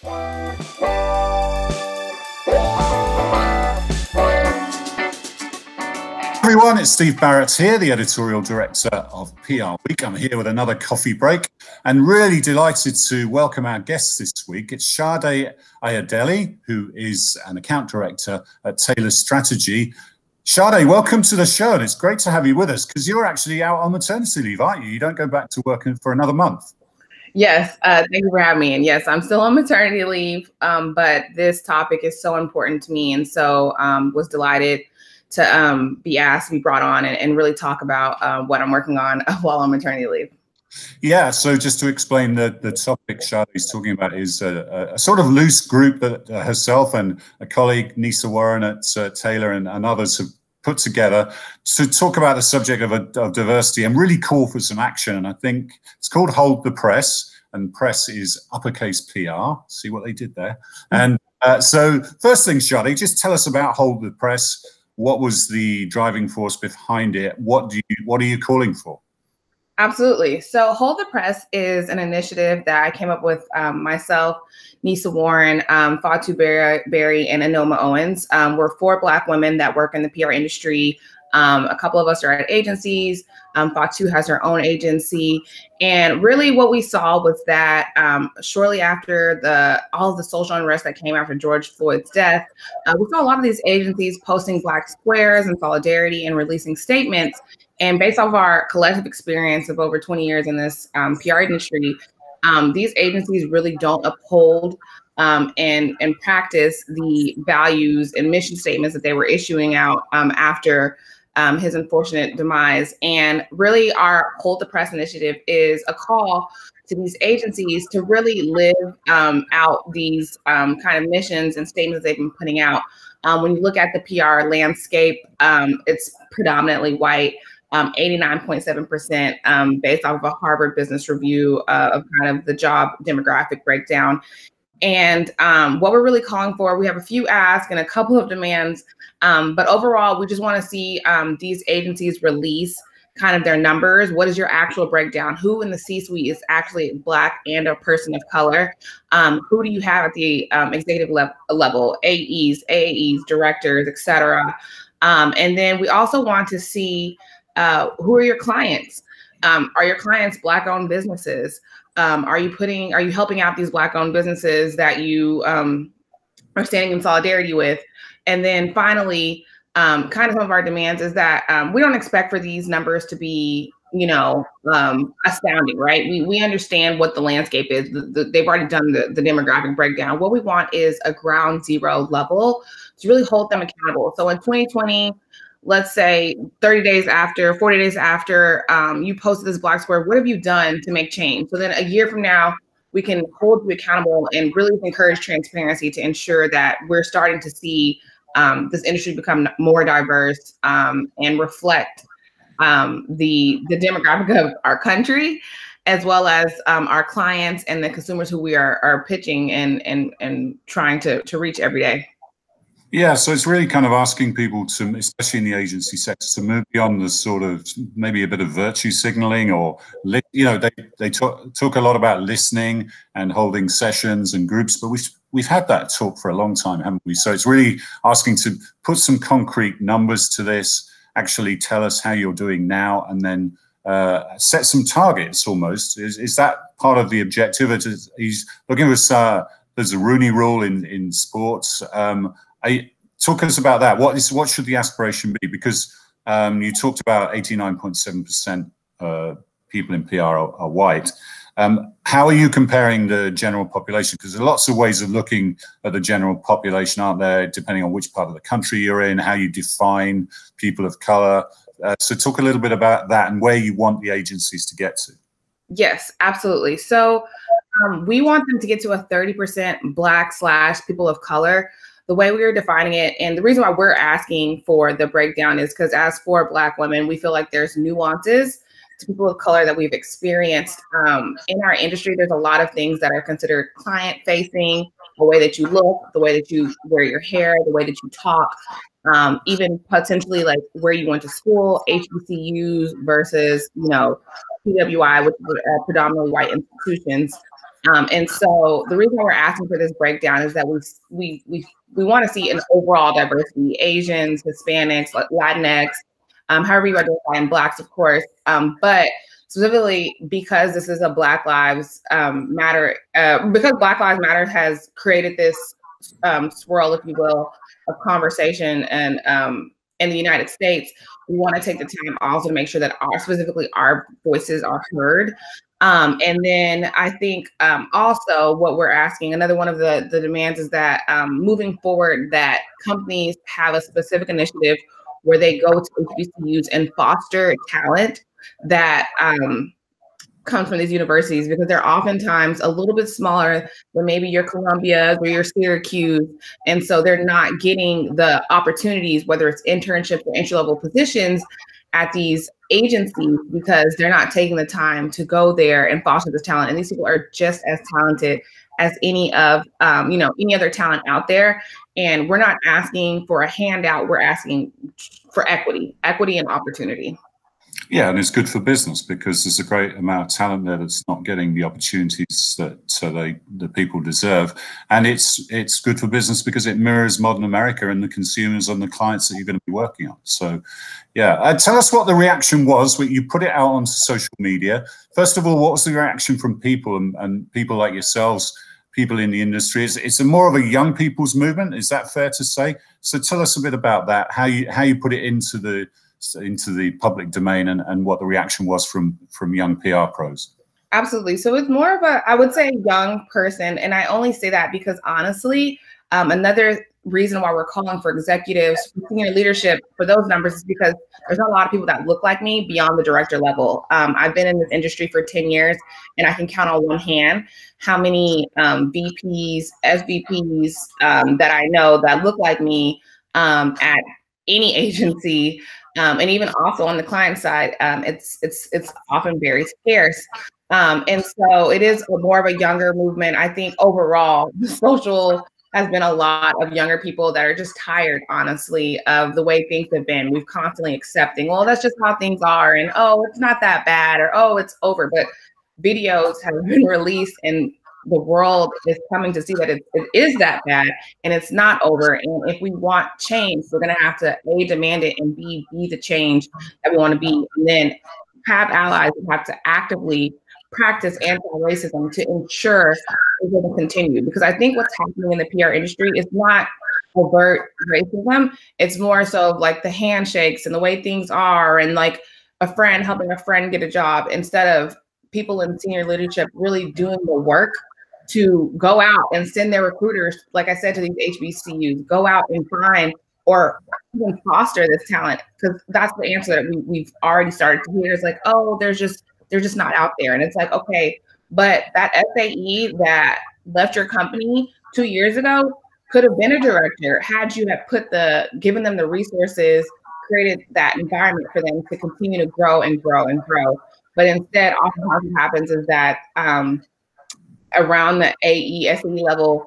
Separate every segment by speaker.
Speaker 1: Everyone, it's Steve Barrett here, the editorial director of PR Week. I'm here with another coffee break and really delighted to welcome our guest this week. It's Sade Ayodele, who is an account director at Taylor Strategy. Sade, welcome to the show, and it's great to have you with us because you're actually out on maternity leave, aren't you? You don't go back to work for another month.
Speaker 2: Yes, thank you for having me. And yes, I'm still on maternity leave, but this topic is so important to me, and so was delighted to be asked to be brought on and really talk about what I'm working on while on maternity leave.
Speaker 1: Yeah, so just to explain the topic Sade's talking about is a sort of loose group that herself and a colleague, Nisa Warren at Taylor and others have put together to talk about the subject of diversity and really call for some action. And I think it's called Hold the Press, and press is uppercase PR. See what they did there? And so first thing, Sade, just tell us about Hold the Press. What was the driving force behind it? What are you calling for?
Speaker 2: Absolutely. So Hold the Press is an initiative that I came up with myself, Nisa Warren, Fatu Berry, and Anoma Owens. We're 4 Black women that work in the PR industry. A couple of us are at agencies. Fatu has her own agency. And really what we saw was that shortly after all of the social unrest that came after George Floyd's death, we saw a lot of these agencies posting Black squares and solidarity and releasing statements. And based off of our collective experience of over 20 years in this PR industry, these agencies really don't uphold and practice the values and mission statements that they were issuing out after his unfortunate demise. And really our Hold the Press initiative is a call to these agencies to really live out these kind of missions and statements they've been putting out. When you look at the PR landscape, it's predominantly white. 89.7% based off of a Harvard Business Review of kind of the job demographic breakdown. And what we're really calling for, we have a few asks and a couple of demands, but overall, we just want to see these agencies release kind of their numbers. What is your actual breakdown? Who in the C-suite is actually Black and a person of color? Who do you have at the executive level, AEs, AAEs, directors, et cetera? And then we also want to see who are your clients? Are your clients Black-owned businesses? Are you helping out these Black-owned businesses that you are standing in solidarity with? And then finally, kind of some of our demands is that we don't expect for these numbers to be, astounding, right? We understand what the landscape is. They've already done the demographic breakdown. What we want is a ground zero level to really hold them accountable. So in 2020, let's say 40 days after you posted this Black square, what have you done to make change? So then a year from now, we can hold you accountable and really encourage transparency to ensure that we're starting to see this industry become more diverse and reflect the demographic of our country, as well as our clients and the consumers who we are pitching and trying to reach every day.
Speaker 1: Yeah, so it's really kind of asking people to, especially in the agency sector, to move beyond the sort of maybe a bit of virtue signaling, or they talk a lot about listening and holding sessions and groups, but we've had that talk for a long time, haven't we? So it's really asking to put some concrete numbers to this, actually tell us how you're doing now, and then set some targets almost. Is that part of the objective? He's looking for there's a Rooney Rule in sports. Talk us about that. What should the aspiration be? Because you talked about 89.7% people in PR are white. How are you comparing the general population? Because there are lots of ways of looking at the general population, aren't there, depending on which part of the country you're in, how you define people of color. So talk a little bit about that and where you want the agencies to get to.
Speaker 2: Yes, absolutely. So we want them to get to a 30% Black / people of color. The way we are defining it, and the reason why we're asking for the breakdown is because as 4 Black women, we feel like there's nuances to people of color that we've experienced in our industry. There's a lot of things that are considered client facing, the way that you look, the way that you wear your hair, the way that you talk, even potentially like where you went to school, HBCUs versus, PWI, which are predominantly white institutions. And so the reason we're asking for this breakdown is that we want to see an overall diversity: Asians, Hispanics, Latinx, however you identify, and Blacks, of course. But specifically because this is a Black Lives Matter, because Black Lives Matter has created this swirl, if you will, of conversation and in the United States, we want to take the time also to make sure that specifically our voices are heard. And then I think also what we're asking, another one of the demands is that moving forward, that companies have a specific initiative where they go to HBCUs and foster talent that comes from these universities, because they're oftentimes a little bit smaller than maybe your Columbia's or your Syracuse. And so they're not getting the opportunities, whether it's internships or entry-level positions at these agencies, because they're not taking the time to go there and foster this talent. And these people are just as talented as any of, any other talent out there. And we're not asking for a handout. We're asking for equity and opportunity.
Speaker 1: Yeah, and it's good for business because there's a great amount of talent there that's not getting the opportunities that the people deserve, and it's good for business because it mirrors modern America and the consumers and the clients that you're going to be working on. So, yeah, tell us what the reaction was. You put it out onto social media. First of all, what was the reaction from people and people like yourselves, people in the industry? It's more of a young people's movement. Is that fair to say? So, tell us a bit about that. How you put it into the public domain and what the reaction was from young PR pros.
Speaker 2: Absolutely. So it's more of a, I would say, young person. And I only say that because honestly, another reason why we're calling for executives, for senior leadership, for those numbers is because there's not a lot of people that look like me beyond the director level. I've been in this industry for 10 years and I can count on one hand how many VPs, SVPs that I know that look like me at any agency. And even also on the client side, it's often very scarce. And so it is more of a younger movement. I think overall, the social has been a lot of younger people that are just tired, honestly, of the way things have been. We've constantly accepting, well, that's just how things are. And, oh, it's not that bad, or, oh, it's over. But videos have been released and the world is coming to see that it is that bad and it's not over. And if we want change, we're going to have to A, demand it, and B, be the change that we want to be. And then have allies who have to actively practice anti-racism to ensure it's going to continue. Because I think what's happening in the PR industry is not overt racism. It's more so like the handshakes and the way things are, and like a friend helping a friend get a job, instead of people in senior leadership really doing the work to go out and send their recruiters, like I said, to these HBCUs, go out and find or even foster this talent. Because that's the answer that we've already started to hear. It's like, oh, they're just not out there. And it's like, okay, but that SAE that left your company 2 years ago could have been a director had you have given them the resources, created that environment for them to continue to grow and grow and grow. But instead, oftentimes what happens is that around the AE, SAE level,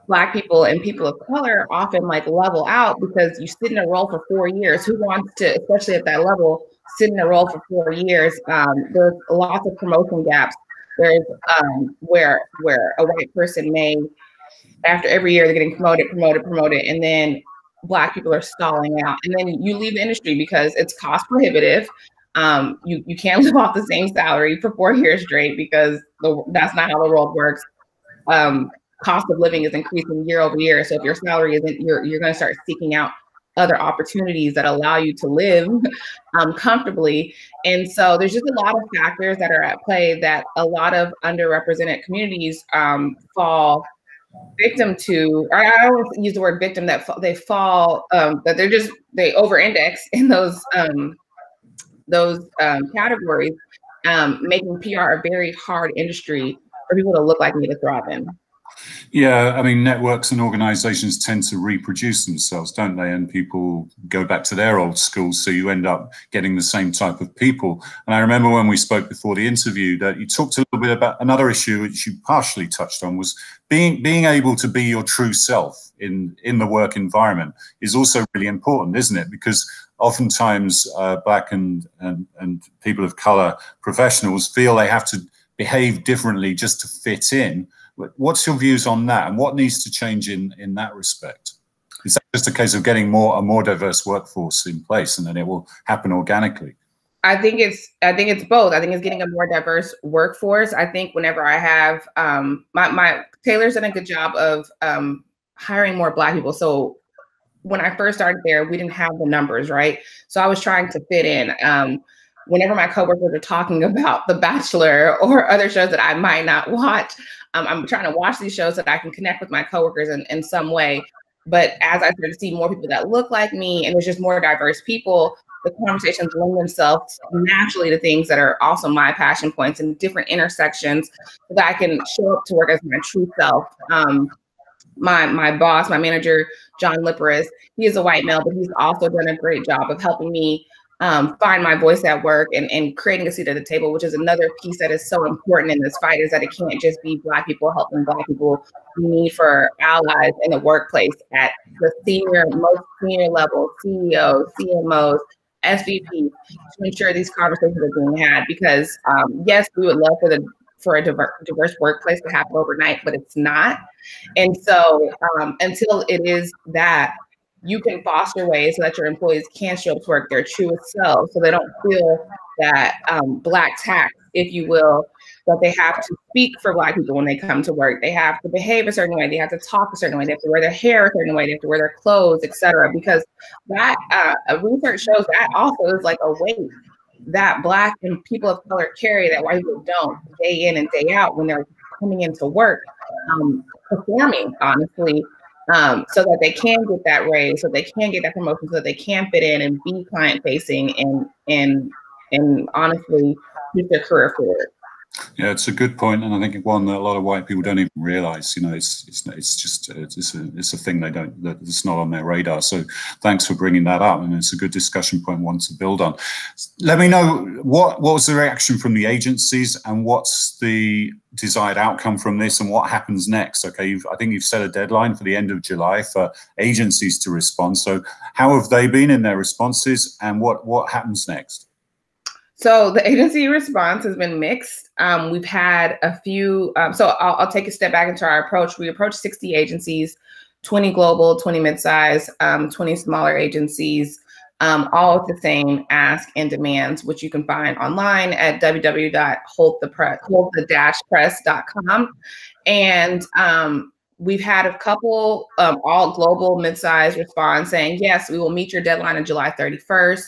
Speaker 2: Black people and people of color often like level out because you sit in a role for 4 years. Who wants to, especially at that level, sit in a role for 4 years? There's lots of promotion gaps. There's where a white person may, after every year, they're getting promoted, and then Black people are stalling out. And then you leave the industry because it's cost prohibitive. You can't live off the same salary for 4 years straight because that's not how the world works. Cost of living is increasing year over year. So if your salary isn't, you're going to start seeking out other opportunities that allow you to live comfortably. And so there's just a lot of factors that are at play that a lot of underrepresented communities fall victim to, or I don't want to use the word victim, that they fall, that they over-index in those categories, making PR a very hard industry for people to look like me to thrive in.
Speaker 1: Yeah, I mean, networks and organizations tend to reproduce themselves, don't they? And people go back to their old schools, so you end up getting the same type of people. And I remember when we spoke before the interview that you talked a little bit about another issue which you partially touched on, was being able to be your true self in the work environment is also really important, isn't it? Because oftentimes Black and people of color professionals feel they have to behave differently just to fit in. What's your views on that, and what needs to change in that respect? Is that just a case of getting a more diverse workforce in place, and then it will happen organically?
Speaker 2: I think it's both. I think it's getting a more diverse workforce. I think whenever I have my Taylor's done a good job of hiring more Black people. So when I first started there, we didn't have the numbers, right? So I was trying to fit in. Whenever my coworkers are talking about The Bachelor or other shows that I might not watch, I'm trying to watch these shows so that I can connect with my coworkers in some way. But as I started to see more people that look like me, and there's just more diverse people, the conversations lend themselves naturally to things that are also my passion points and different intersections so that I can show up to work as my true self. My boss, my manager, John Lippers, he is a white male, but he's also done a great job of helping me find my voice at work and creating a seat at the table, which is another piece that is so important in this fight, is that it can't just be Black people helping Black people. We need for allies in the workplace at the most senior level, CEOs, CMOs, SVP, to ensure these conversations are being had. Because yes, we would love for a diverse workplace to happen overnight, but it's not. And so until it is that, you can foster ways so that your employees can show up to work their truest selves, so they don't feel that Black tax, if you will, that they have to speak for Black people when they come to work. They have to behave a certain way. They have to talk a certain way. They have to wear their hair a certain way. They have to wear their clothes, etc. Because that research shows that also is like a weight that Black and people of color carry that white people don't, day in and day out when they're coming into work, performing honestly, so that they can get that raise, so they can get that promotion, so that they can fit in and be client facing and honestly keep their career forward.
Speaker 1: Yeah, it's a good point, and I think one that a lot of white people don't even realize. You know, it's a thing it's not on their radar. So thanks for bringing that up, and it's a good discussion point, one to build on. Let me know what was the reaction from the agencies, and what's the desired outcome from this, and what happens next. Okay, I think you've set a deadline for the end of July for agencies to respond. So how have they been in their responses, and what happens next?
Speaker 2: So the agency response has been mixed. We've had a few, so I'll take a step back into our approach. We approached 60 agencies, 20 global, 20 mid-size, 20 smaller agencies, all with the same ask and demands, which you can find online at www.holdthe-press.com. And we've had a couple all global mid-size respond saying, yes, we will meet your deadline on July 31st.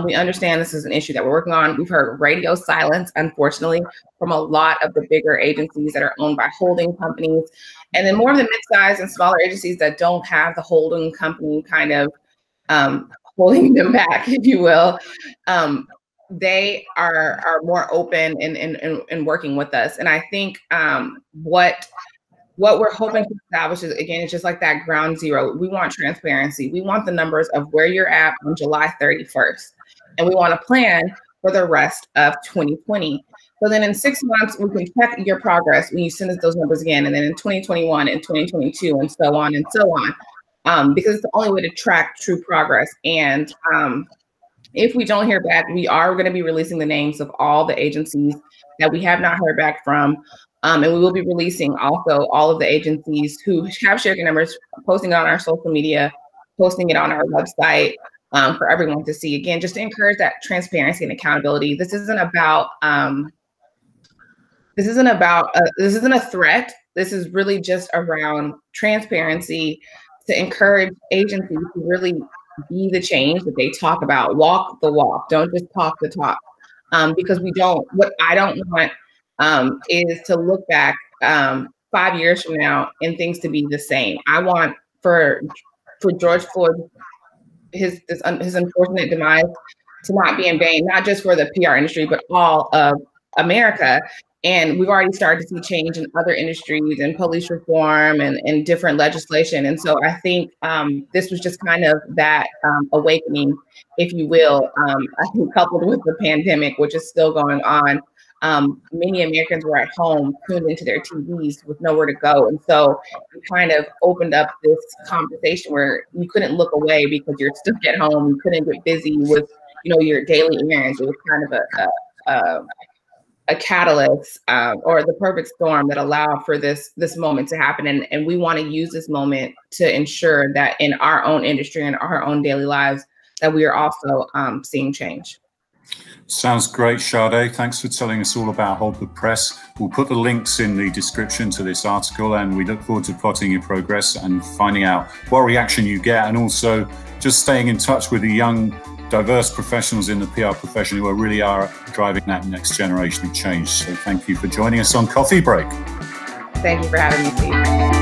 Speaker 2: We understand this is an issue that we're working on. We've heard radio silence, unfortunately, from a lot of the bigger agencies that are owned by holding companies. And then more of the mid-sized and smaller agencies that don't have the holding company kind of holding them back, if you will. They are more open in working with us. And I think what we're hoping to establish is, again, it's just like that ground zero. We want transparency. We want the numbers of where you're at on July 31st. And we want a plan for the rest of 2020. So then in 6 months, we can check your progress when you send us those numbers again. And then in 2021 and 2022 and so on and so on, because it's the only way to track true progress. And if we don't hear back, we are going to be releasing the names of all the agencies that we have not heard back from. And we will be releasing also all of the agencies who have shared their numbers, posting it on our social media, posting it on our website for everyone to see. Again, just to encourage that transparency and accountability. This isn't a threat. This is really just around transparency to encourage agencies to really be the change that they talk about. Walk the walk. Don't just talk the talk. Because what I don't want is to look back 5 years from now and things to be the same. I want for George Floyd, his unfortunate demise to not be in vain, not just for the PR industry, but all of America. And we've already started to see change in other industries and police reform and different legislation. And so I think this was just kind of that awakening, if you will, I think coupled with the pandemic, which is still going on. Many Americans were at home, tuned into their TVs with nowhere to go. And so it kind of opened up this conversation where you couldn't look away because you're stuck at home. You couldn't get busy with, your daily errands. It was kind of a catalyst or the perfect storm that allowed for this moment to happen. And we want to use this moment to ensure that in our own industry and our own daily lives, that we are also seeing change.
Speaker 1: Sounds great, Sade. Thanks for telling us all about Hold the Press. We'll put the links in the description to this article, and we look forward to plotting your progress and finding out what reaction you get, and also just staying in touch with the young, diverse professionals in the PR profession who really are driving that next generation of change. So thank you for joining us on Coffee Break.
Speaker 2: Thank you for having me, Steve.